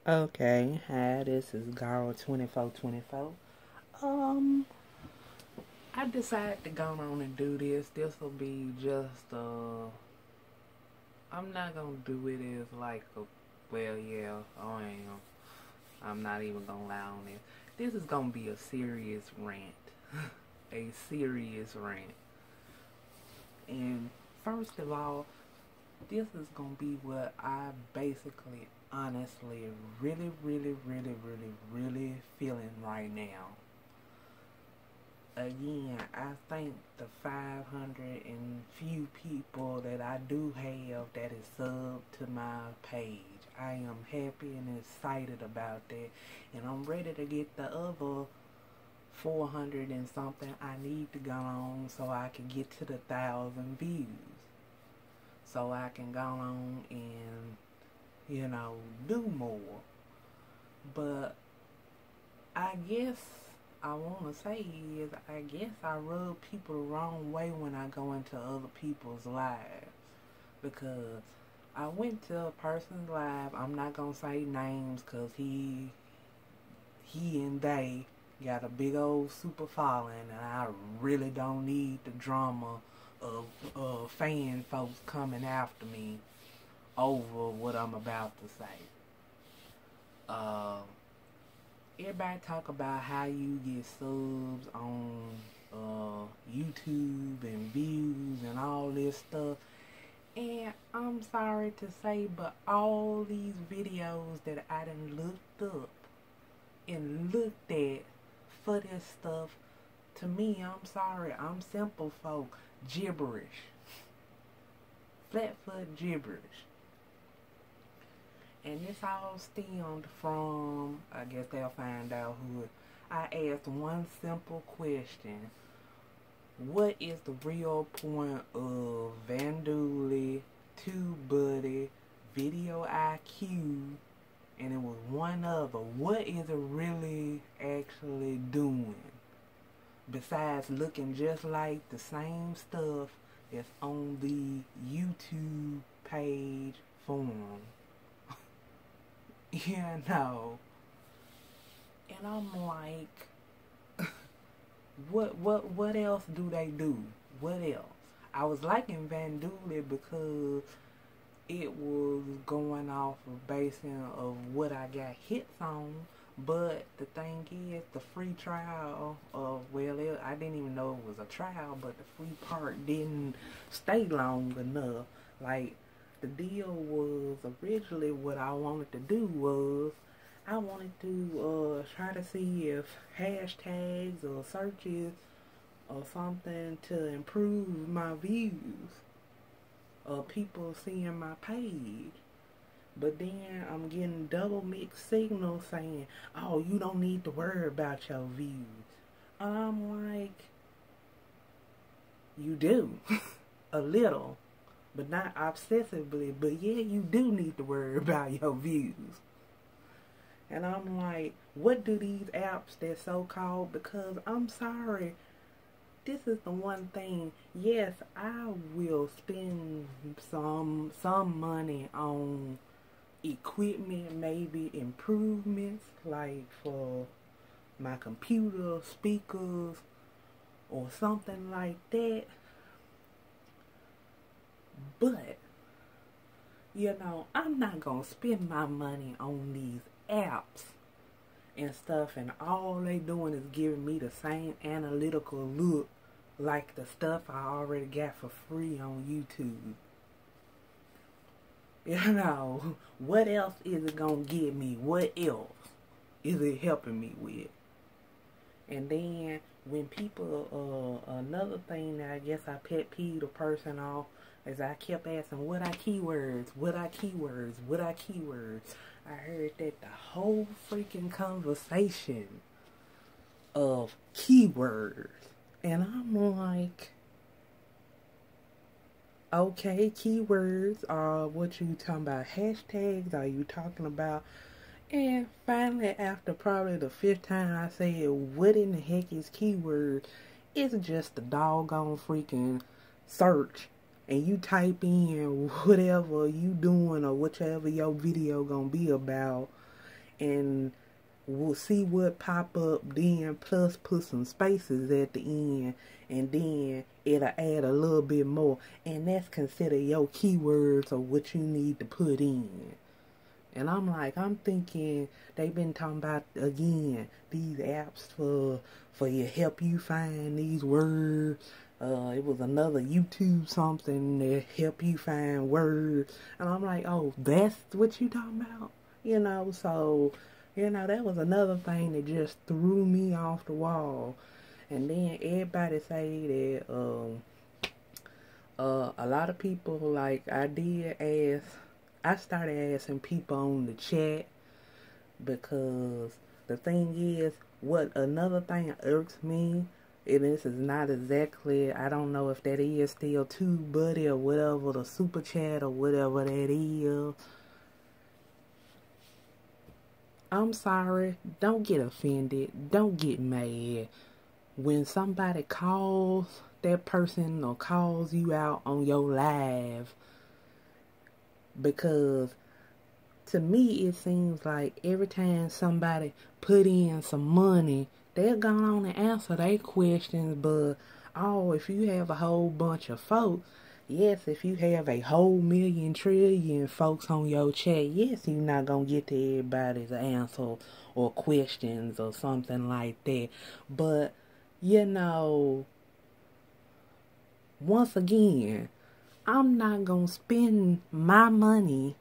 Okay, hi, this is Garl2424. Um, I decided to go on and do this. This will be just, I'm not gonna do it as like a, well, yeah, I am. I'm not even gonna lie on this. This is gonna be a serious rant. A serious rant. And first of all, this is gonna be what I basically, honestly, really feeling right now. Again, I think the 500 and few people that I do have that is subbed to my page, I am happy and excited about that, and I'm ready to get the other 400 and something I need to go on so I can get to the 1,000 views, so I can go on and, do more. But I guess I want to say is, I guess I rub people the wrong way when I go into other people's lives, because I went to a person's live. I'm not gonna say names because he and they got a big old super following, and I really don't need the drama of fan folks coming after me over what I'm about to say. Uh, Everybody talk about how you get subs on YouTube and views and all this stuff. And I'm sorry to say, but all these videos that I done looked up and looked at for this stuff, to me, I'm sorry, I'm simple folk, gibberish. Flat foot gibberish. And this all stemmed from, I guess they'll find out who. I asked one simple question. What is the real point of Vanduli, TubeBuddy, Video IQ, and it was one other? What is it really actually doing? Besides looking just like the same stuff that's on the YouTube page form. And I'm like, what else do they do? What else? I was liking Van Dooley because it was going off of basing of what I got hits on, but the thing is, the free trial of, well, I didn't even know it was a trial, but the free part didn't stay long enough. Like, the deal was, originally what I wanted to do was, I wanted to try to see if hashtags or searches or something to improve my views of people seeing my page. But then I'm getting double mixed signals saying, oh, you don't need to worry about your views. I'm like, you do. A little. But not obsessively. But yeah, you do need to worry about your views. And I'm like, what do these apps that's so-called? Because I'm sorry, this is the one thing. Yes, I will spend some money on equipment, maybe improvements, like for my computer, speakers, or something like that. But, I'm not going to spend my money on these apps and stuff, and all they doing is giving me the same analytical look like the stuff I already got for free on YouTube. What else is it gonna give me? What else is it helping me with? And then when people, another thing that I guess I pet peeved a person off is I kept asking, what are keywords? What are keywords? What are keywords? I heard that the whole freaking conversation of keywords. And I'm like, okay, keywords are what you talking about? Hashtags? Are you talking about? And finally, after probably the 5th time I said, what in the heck is keywords? It's just the doggone freaking search. And you type in whatever you doing or whichever your video gonna be about, and we'll see what pop up then, plus put some spaces at the end, and then it'll add a little bit more, and that's considered your keywords or what you need to put in. And I'm thinking they've been talking about, again, these apps for you, help you find these words. It was another YouTube something that help you find words. And I'm like, oh, that's what you talking about? So, that was another thing that just threw me off the wall. And then everybody say that a lot of people, like, I started asking people on the chat, because the thing is, what another thing irks me, and this is not exactly, I don't know if that is still TubeBuddy or whatever, the super chat or whatever that is. I'm sorry, don't get offended, don't get mad. When somebody calls that person or calls you out on your live, because to me it seems like every time somebody put in some money, they're going on and answer their questions. But if you have a whole bunch of folks, yes, if you have a whole million trillion folks on your chat, yes, you're not gonna get to everybody's answer or questions or something like that. But once again, I'm not gonna spend my money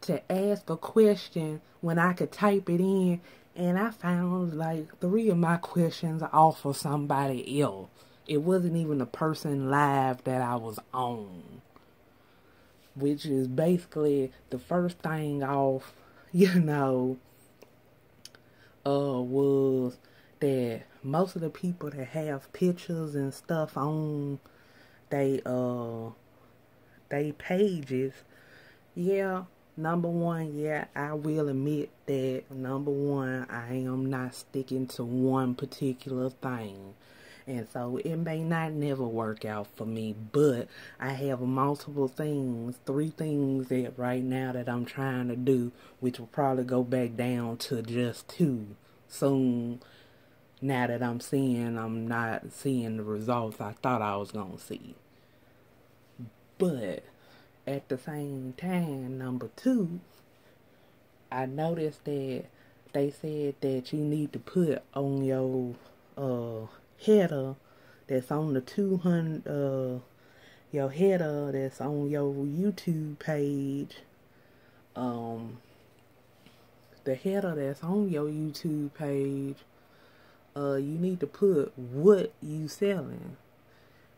to ask a question when I could type it in, and I found like 3 of my questions off of somebody else. It wasn't even the person live that I was on, which is basically the first thing off, was that most of the people that have pictures and stuff on they pages, number one, I will admit that, number one, I am not sticking to one particular thing. And so it may not never work out for me, but I have multiple things, 3 things that right now that I'm trying to do, which will probably go back down to just 2 soon, now that I'm not seeing the results I thought I was going to see. But at the same time, number 2, I noticed that they said that you need to put on your header that's on the 200, your header that's on your YouTube page, the header that's on your YouTube page, you need to put what you selling,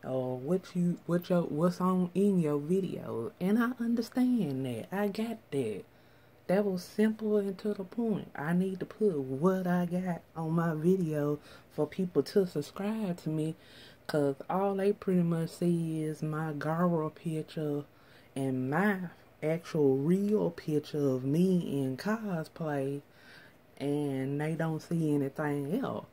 or what's on in your video. And I understand that. I got that. That was simple and to the point. I need to put what I got on my video for people to subscribe to me, because all they pretty much see is my Gara picture and my actual real picture of me in cosplay, and they don't see anything else.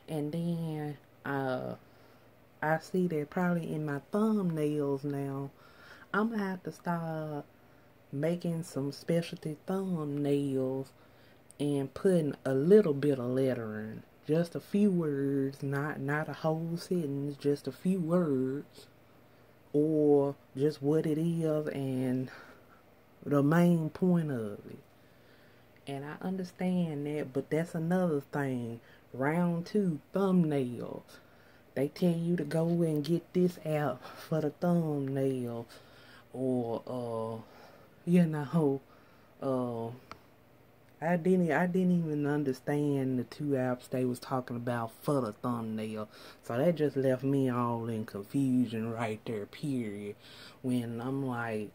And then I see that probably in my thumbnails now, I'm going to have to start making some specialty thumbnails and putting a little bit of lettering. Just a few words, not a whole sentence, just a few words. Or just what it is and the main point of it. And I understand that, but that's another thing. Round 2, thumbnails. They tell you to go and get this app for the thumbnail, or I didn't even understand the 2 apps they was talking about for the thumbnail. So that just left me all in confusion right there, period. When I'm like,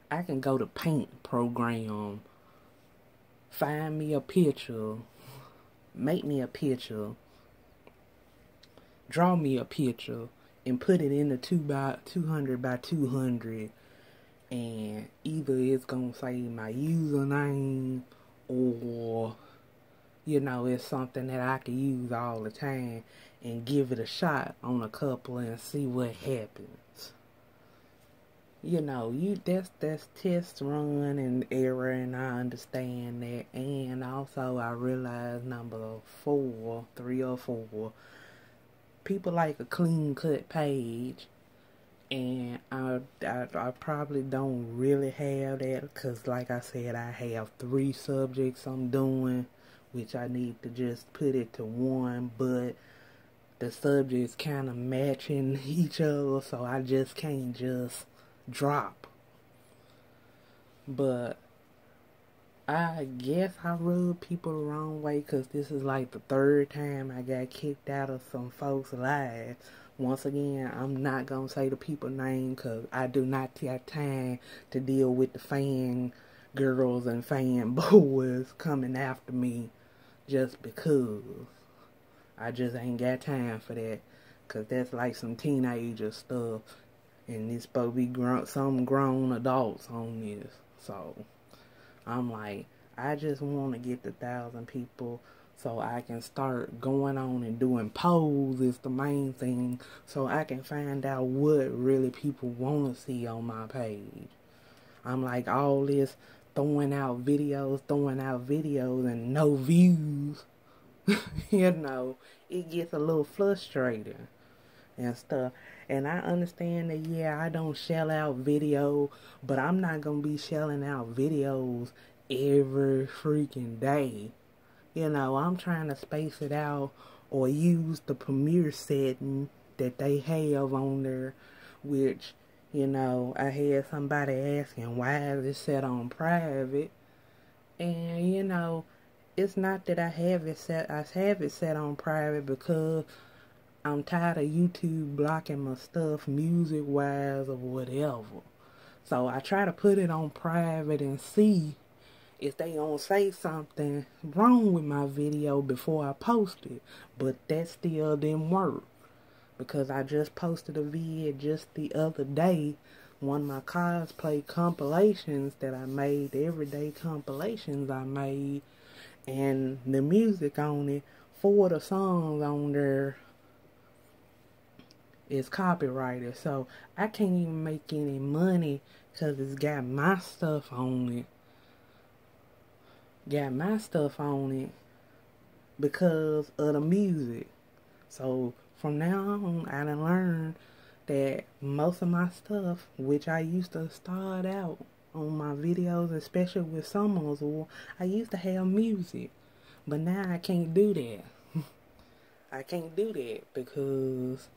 I can go to Paint program, find me a picture, make me a picture, draw me a picture, and put it in the 200 by 200, and either it's gonna say my username, or it's something that I can use all the time, and give it a shot on a couple and see what happens. That's test run and error, and I understand that. And I also I realized number 4, 3 or 4, people like a clean cut page. And I probably don't really have that because, like I said, I have 3 subjects I'm doing, which I need to just put it to one, but the subjects kind of matching each other, so I just can't just drop. But I guess I rub people the wrong way because this is like the 3rd time I got kicked out of some folks' lives. Once again, I'm not going to say the people's name because I do not have time to deal with the fan girls and fan boys coming after me just because. I just ain't got time for that because that's like some teenager stuff and it's supposed to be some grown adults on this. So I'm like, I just want to get the 1,000 people so I can start going on and doing polls is the main thing so I can find out what really people want to see on my page. I'm like, all this throwing out videos and no views. You know, it gets a little frustrating and stuff. And I understand that, yeah, I don't shell out video, but I'm not going to be shelling out videos every freaking day. You know, I'm trying to space it out or use the premiere setting that they have on there, which, you know, I had somebody asking why is it set on private. And, you know, it's not that I have it set on private because I'm tired of YouTube blocking my stuff music-wise or whatever. So I try to put it on private and see if they gonna say something wrong with my video before I post it. But that still didn't work. Because I just posted a video just the other day. One of my cosplay compilations that I made, the everyday compilations I made. And the music on it, 4 of the songs on there is copyrighted. So I can't even make any money because it's got my stuff on it. Because of the music. So from now on, I done learned that most of my stuff, which I used to start out on my videos, especially with Summers, I used to have music. But now I can't do that. I can't do that because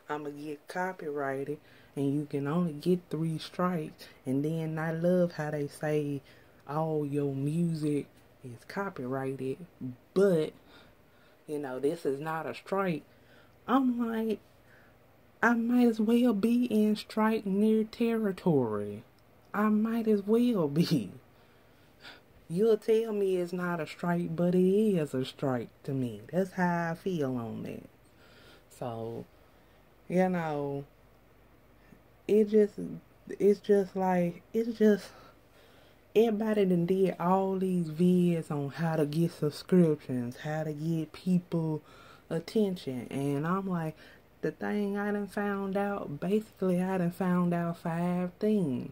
I'm going to get copyrighted and you can only get 3 strikes. And then I love how they say all your music is copyrighted, but, you know, this is not a strike. I'm like, I might as well be in strike near territory. I might as well be. You'll tell me it's not a strike, but it is a strike to me. That's how I feel on that. So, you know, it's just everybody done did all these vids on how to get subscriptions, how to get people attention. And I'm like, the thing I done found out, basically I done found out 5 things.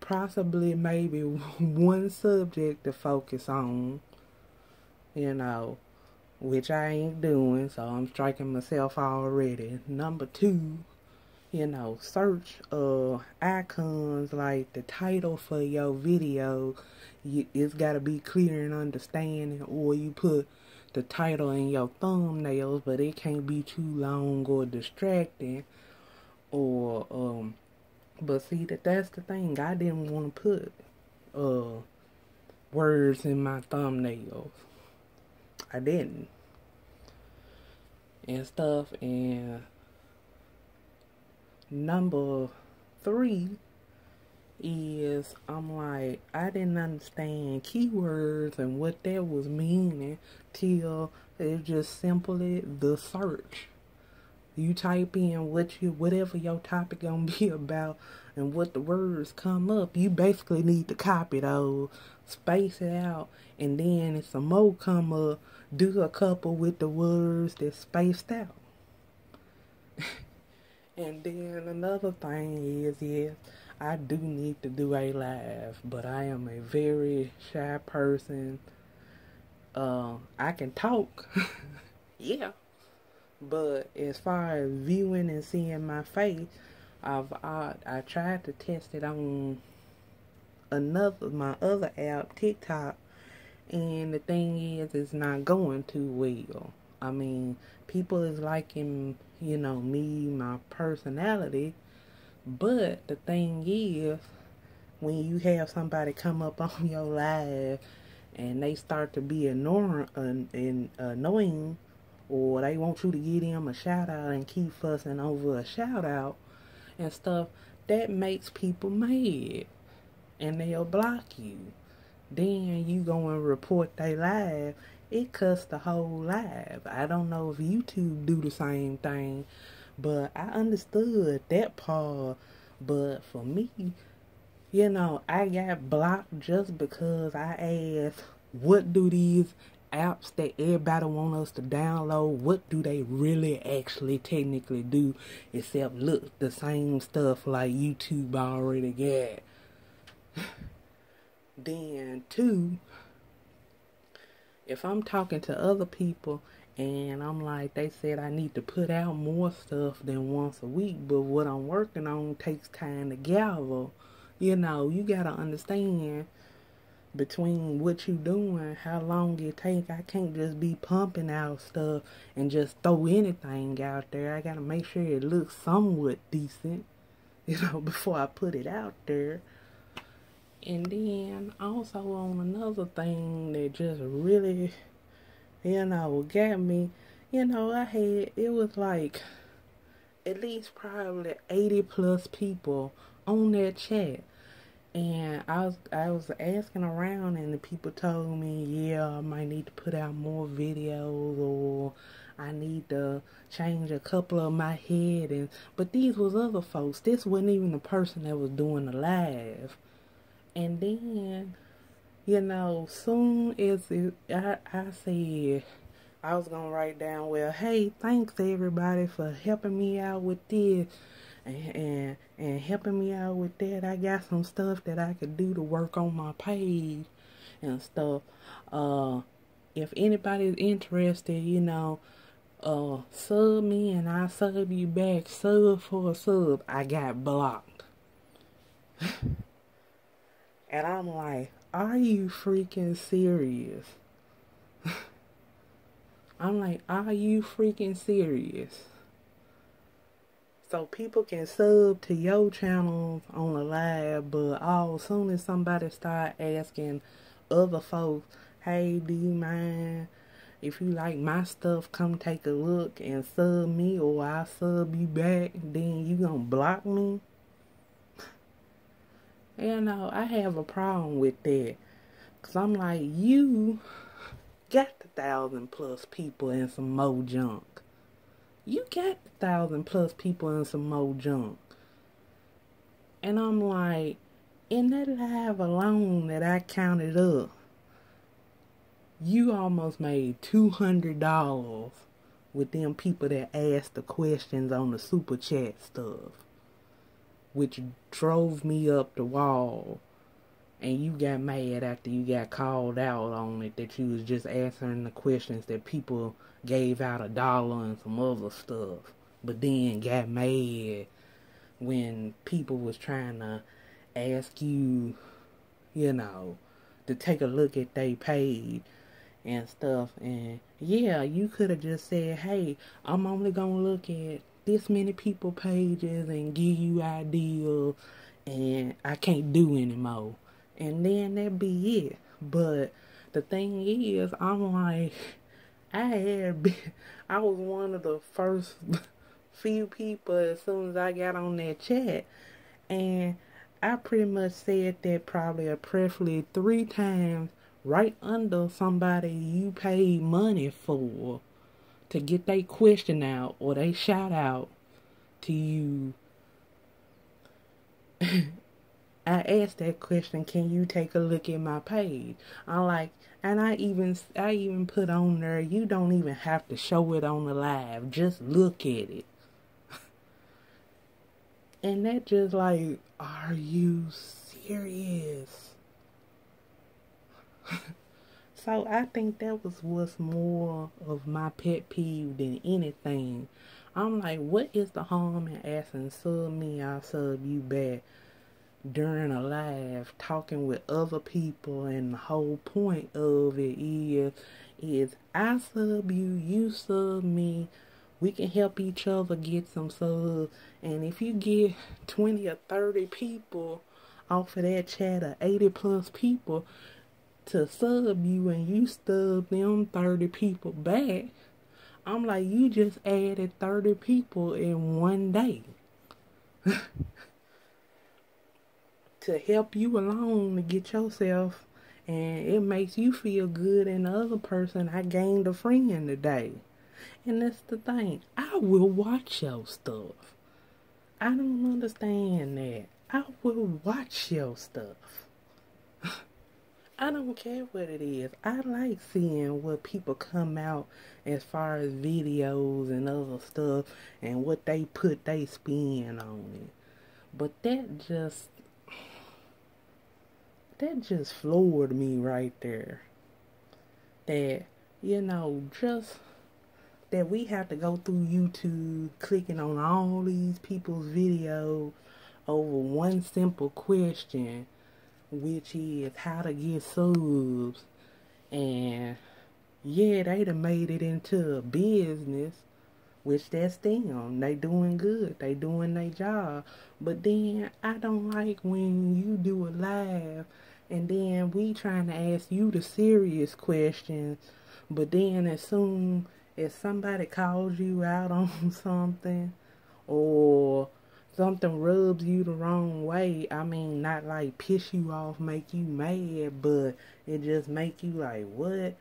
Possibly maybe one subject to focus on, you know, which I ain't doing, so I'm striking myself already. Number 2, you know, search icons like the title for your video. It's got to be clear and understanding, or you put the title in your thumbnails, but it can't be too long or distracting. Or but see, that's the thing. I didn't want to put words in my thumbnails. I didn't. And stuff. And number 3 is, I'm like, I didn't understand keywords and what that was meaning till it's just simply the search. You type in whatever your topic gonna be about and what the words come up. You basically need to copy those, space it out, and then if some more come up, do a couple with the words that's spaced out. And then another thing is I do need to do a live, but I am a very shy person. I can talk, yeah, but as far as viewing and seeing my face, I tried to test it on my other app, TikTok, and the thing is, it's not going too well. I mean, people is liking, me, my personality, but the thing is, when you have somebody come up on your live and they start to be annoying, or they want you to give them a shout out and keep fussing over a shout out and stuff, that makes people mad and they'll block you. Then you go and report they live, it cuts the whole live. I don't know if YouTube do the same thing, but I understood that part. But for me, I got blocked just because I asked, what do these apps that everybody want us to download, what do they really actually technically do except look the same stuff like YouTube already got? Then two, if I'm talking to other people and I'm like, they said I need to put out more stuff than once a week, but what I'm working on takes time to gather. You gotta understand between what you doing, how long it take. I can't just be pumping out stuff and just throw anything out there. I gotta make sure it looks somewhat decent, before I put it out there. And then also on another thing that just really, got me, it was like at least probably 80 plus people on that chat. And I was asking around, and the people told me, yeah, I might need to put out more videos, or I need to change a couple of my head. But these was other folks. This wasn't even the person that was doing the live. And then, soon as I said, I was going to write down, well, hey, thanks everybody for helping me out with this and helping me out with that. I got some stuff that I could do to work on my page and stuff. If anybody's interested, sub me and I'll sub you back. Sub for a sub. I got blocked. And I'm like, are you freaking serious? I'm like, are you freaking serious? So people can sub to your channels on the live, but as soon as somebody start asking other folks, hey, do you mind if you like my stuff, come take a look and sub me, or I'll sub you back, then you gonna block me? I have a problem with that. Cause I'm like, you got the 1,000 plus people and some more junk. You got the 1,000 plus people and some more junk. And I'm like, in that live alone that I counted up, you almost made $200 with them people that asked the questions on the super chat stuff, which drove me up the wall. And you got mad after you got called out on it, that you was just answering the questions that people gave out $1 and some other stuff. But then got mad when people was trying to ask you, to take a look at their page and stuff. And yeah, you could have just said, hey, I'm only gonna look at this many people pages and give you ideas, and I can't do anymore. And then that be it. But the thing is, I'm like, I was one of the first few people as soon as I got on that chat. And I pretty much said that probably preferably 3 times right under somebody you paid money for to get their question out or they shout out to you. I asked that question, can you take a look at my page? I'm like, and I even put on there, you don't even have to show it on the live. Just look at it. And that just like, are you serious? So I think that was what's more of my pet peeve than anything. I'm like, what is the harm in asking sub me, I'll sub you back during a live talking with other people, and the whole point of it is I sub you, you sub me, we can help each other get some subs, and if you get 20 or 30 people off of that chat, or 80 plus people to sub you, and you stub them 30 people back, I'm like, you just added 30 people in one day to help you along to get yourself, and it makes you feel good, and the other person, I gained a friend today. And that's the thing, I will watch your stuff. I don't understand that. I will watch your stuff. I don't care what it is. I like seeing what people come out as far as videos and other stuff, and what they put they spin on it. But that just floored me right there. That, just that we have to go through YouTube clicking on all these people's videos over one simple question, which is how to get subs. And yeah, they done made it into a business, which that's them. They doing good. They doing their job. But then I don't like when you do a live and then we trying to ask you the serious questions, but then as soon as somebody calls you out on something, or something rubs you the wrong way, I mean, not like piss you off, make you mad, but it just make you like, what?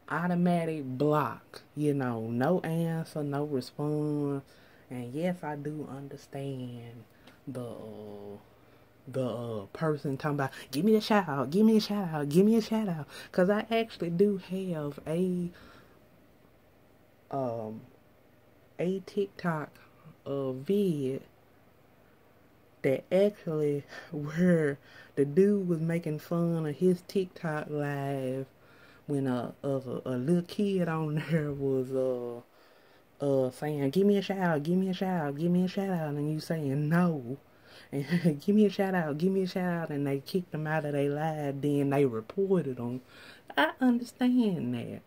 Automatic block, no answer, no response. And yes, I do understand the person talking about, give me a shout out, give me a shout out, give me a shout out, because I actually do have a TikTok vid that actually where the dude was making fun of his TikTok live when a little kid on there was saying, give me a shout out, give me a shout out, give me a shout out, and you saying no, and give me a shout out, give me a shout out, and they kicked them out of their live, then they reported them. I understand that.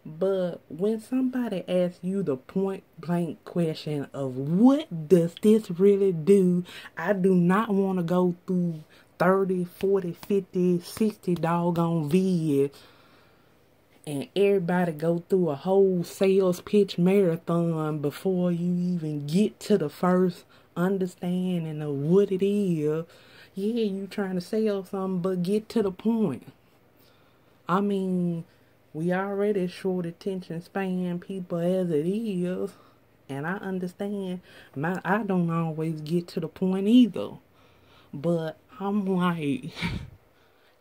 But when somebody asks you the point blank question of what does this really do, I do not want to go through 30, 40, 50, 60 doggone vids and everybody go through a whole sales pitch marathon before you even get to the first understanding of what it is. Yeah, you trying to sell something, but get to the point. I mean, we already short attention span people as it is, and I understand I don't always get to the point either. But I'm like,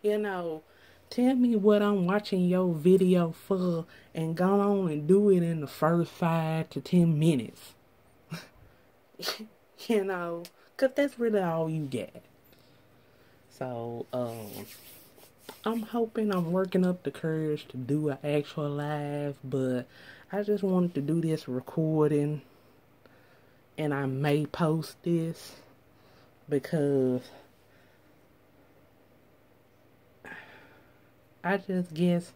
tell me what I'm watching your video for and go on and do it in the first 5 to 10 minutes. Because that's really all you get. So, I'm hoping I'm working up the courage to do an actual live, but I just wanted to do this recording, and I may post this because I just guess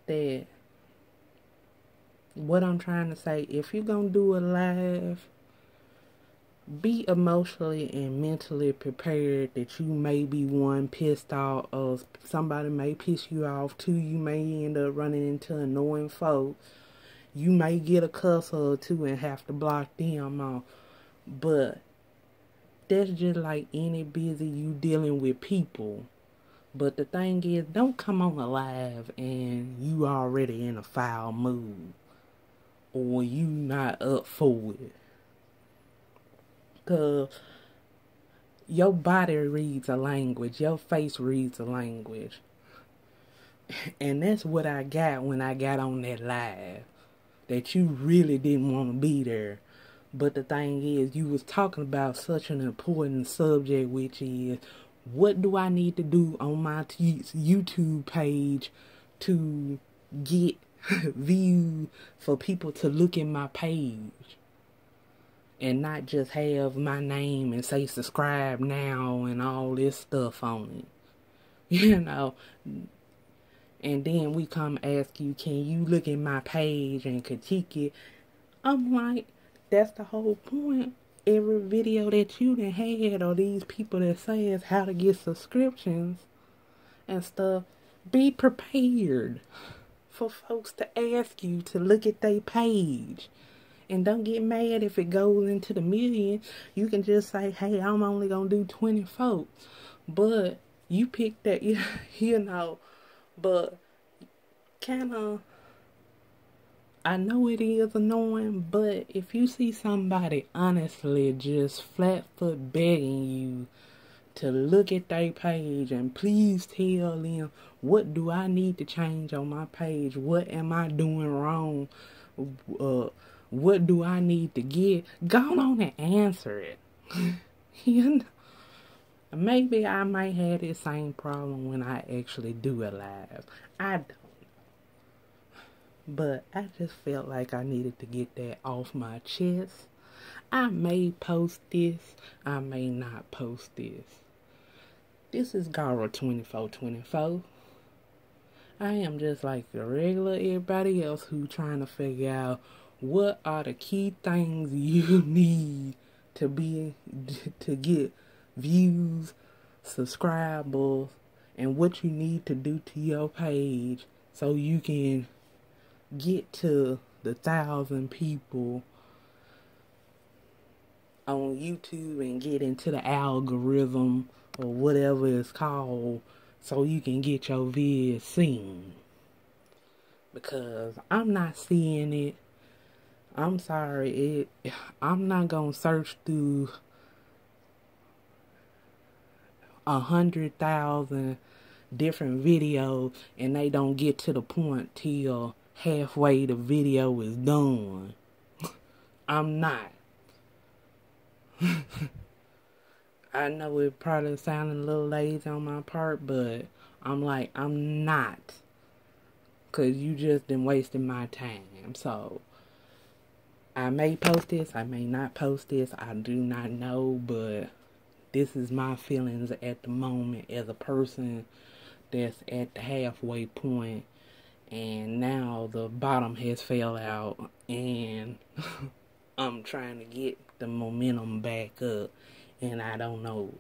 that what I'm trying to say, if you're gonna do a live, be emotionally and mentally prepared that you may be, one, pissed off, or somebody may piss you off. 2, you may end up running into annoying folks. You may get a cuss or two and have to block them off. But that's just like any busy you dealing with people. But the thing is, don't come on a live and you already in a foul mood, or you not up for it. Because your body reads a language. Your face reads a language. And that's what I got when I got on that live. That you really didn't want to be there. But the thing is, you was talking about such an important subject, which is, what do I need to do on my YouTube page to get views for people to look at my page and not just have my name and say subscribe now and all this stuff on it, you know? And then we come ask you, can you look at my page and critique it? I'm like, that's the whole point. Every video that you done had, or these people that says how to get subscriptions and stuff, be prepared for folks to ask you to look at their page. And don't get mad if it goes into the million. You can just say, hey, I'm only going to do 20 folks. But you pick that, you know, but kind of, I know it is annoying, but if you see somebody honestly just flat foot begging you to look at their page and please tell them, what do I need to change on my page? What am I doing wrong? What do I need to get? Go on and answer it. You know? Maybe I might have the same problem when I actually do it live. I don't. But I just felt like I needed to get that off my chest. I may post this. I may not post this. This is Gara 2424. I am just like a regular everybody else who trying to figure out what are the key things you need to get views, subscribers, and what you need to do to your page so you can get to the 1,000 people on YouTube and get into the algorithm or whatever it's called so you can get your vids seen. Because I'm not seeing it. I'm sorry, I'm not gonna search through 100,000 different videos and they don't get to the point till halfway the video is done. I'm not. I know it probably sounded a little lazy on my part, but I'm like, I'm not. Because you just been wasting my time. So, I may post this, I may not post this, I do not know, but this is my feelings at the moment as a person that's at the halfway point. And now the bottom has fell out and I'm trying to get the momentum back up, and I don't know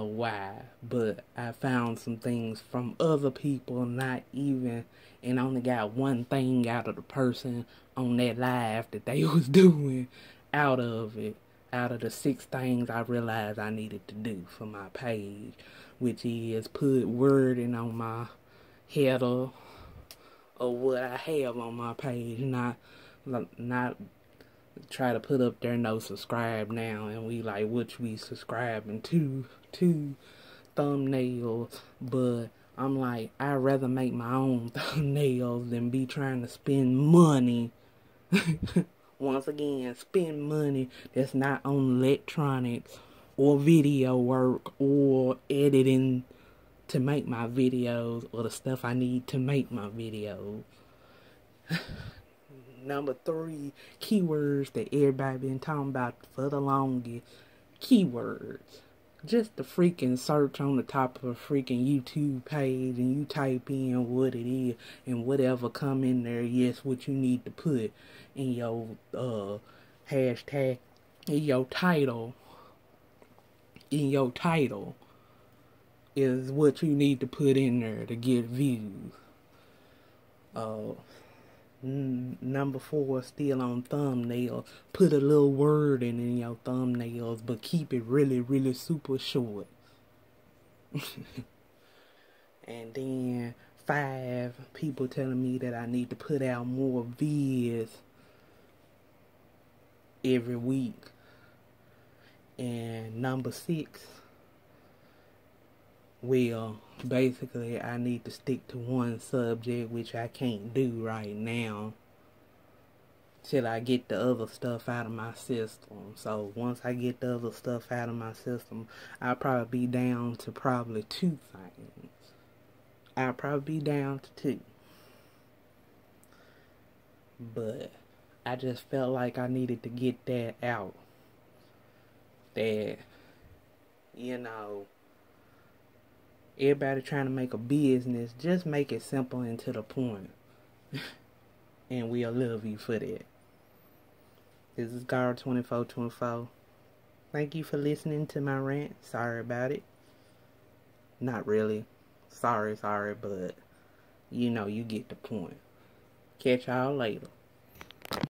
why, but I found some things from other people, not even, and only got one thing out of the person on that live that they was doing out of it, out of the 6 things I realized I needed to do for my page, which is put wording on my header or what I have on my page, not try to put up there no subscribe now and we like what we subscribing to thumbnails. But I'm like, I'd rather make my own thumbnails than be trying to spend money. Once again, spend money that's not on electronics or video work or editing to make my videos or the stuff I need to make my videos. Number 3, keywords that everybody been talking about for the longest. Keywords. Just the freaking search on the top of a freaking YouTube page and you type in what it is and whatever come in there, yes, what you need to put in your hashtag, in your title. In your title is what you need to put in there to get views. Number 4, still on thumbnails. Put a little word in your thumbnails, but keep it really, really super short. And then 5, people telling me that I need to put out more vids every week. And number 6, well, basically, I need to stick to one subject, which I can't do right now. till I get the other stuff out of my system. So once I get the other stuff out of my system, I'll probably be down to probably 2 things. I'll probably be down to 2. But I just felt like I needed to get that out. That, you know, everybody trying to make a business, just make it simple and to the point. And we'll love you for that. This is Gar2424. Thank you for listening to my rant. Sorry about it. Not really. Sorry, but you know, you get the point. Catch y'all later.